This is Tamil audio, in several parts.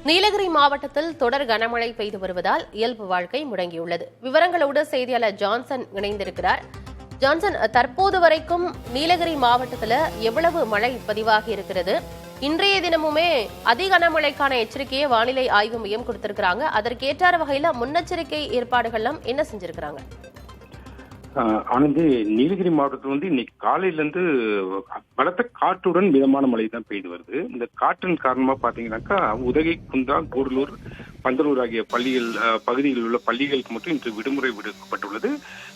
நீலகிரி மாவட்டத்தில் தொடர் கனமழை பெய்து வருவதால் இயல்பு வாழ்க்கை முடங்கியுள்ளது. விவரங்களோடு செய்தியாளர் ஜான்சன் இணைந்திருக்கிறார். ஜான்சன், தற்போது வரைக்கும் நீலகிரி மாவட்டத்தில் எவ்வளவு மழை பதிவாகி இருக்கிறது? இன்றைய தினமுமே அதி கனமழைக்கான எச்சரிக்கையை வானிலை ஆய்வு மையம் கொடுத்திருக்கிறாங்க. அதற்கேற்ற வகையில முன்னெச்சரிக்கை ஏற்பாடுகள்லாம் என்ன செஞ்சிருக்கிறாங்க? ஆனந்தி, நீலகிரி மாவட்டத்தில் இன்னைக்கு காலையில இருந்து பலத்த காற்றுடன் மிதமான மழை தான் பெய்து வருது. இந்த காற்றின் காரணமா பாத்தீங்கன்னாக்கா உதகை, குந்தா, கூடலூர், பந்தலூர் ஆகிய பகுதிகளில் உள்ள பள்ளிகளுக்கு மட்டும் இன்று விடுமுறை விடுக்கப்பட்டுள்ளது.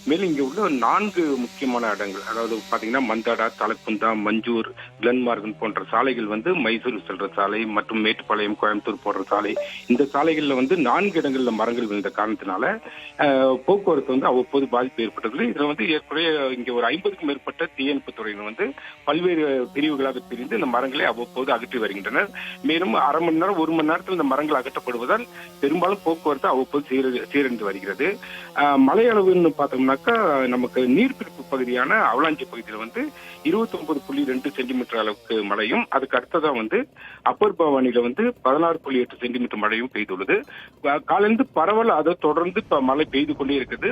மேலும் இங்கே உள்ள 4 முக்கியமான இடங்கள், அதாவது பாத்தீங்கன்னா மந்தாடா, தலக்குந்தா, மஞ்சூர், கிளன்மார்கன் போன்ற சாலைகள் மைசூர் செல்ற சாலை மற்றும் மேட்டுப்பாளையம், கோயம்புத்தூர் போன்ற சாலை, இந்த சாலைகள்ல 4 இடங்கள்ல மரங்கள் விழுந்த காரணத்தினால போக்குவரத்து அவ்வப்போது பாதிப்பு ஏற்பட்டது. இதுல ஏற்கனவே இங்க ஒரு 50க்கும் மேற்பட்ட தீயணைப்பு துறையினர் பல்வேறு பிரிவுகளாக பிரிந்து இந்த மரங்களை அவ்வப்போது அகற்றி வருகின்றனர். மேலும் அரை மணி நேரம் 1 மணி நேரத்தில் இந்த மரங்கள் அகற்றப்படுவதால் பெரும்பாலும் போக்குவரத்து அவ்வப்போது சீரழிந்து வருகிறது. மழை அளவுன்னு பார்த்தோம்னாக்கா நமக்கு நீர்பிடிப்பு பகுதியான அவலாஞ்சி பகுதியில் 29.2 சென்டிமீட்டர் அளவுக்கு மழையும், அதுக்கு அடுத்ததா அப்பர் பவானியில 16.8 சென்டிமீட்டர் மழையும் பெய்துள்ளது. காலையிலிருந்து பரவல் அதை தொடர்ந்து மழை பெய்து கொண்டே இருக்குது.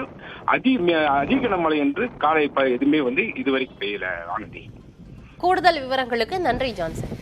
அதிக மழை என்று காலை எதுவுமே இதுவரைக்கும் பெய்யல. ஆனந்தி, கூடுதல் விவரங்களுக்கு நன்றி ஜான்சன்.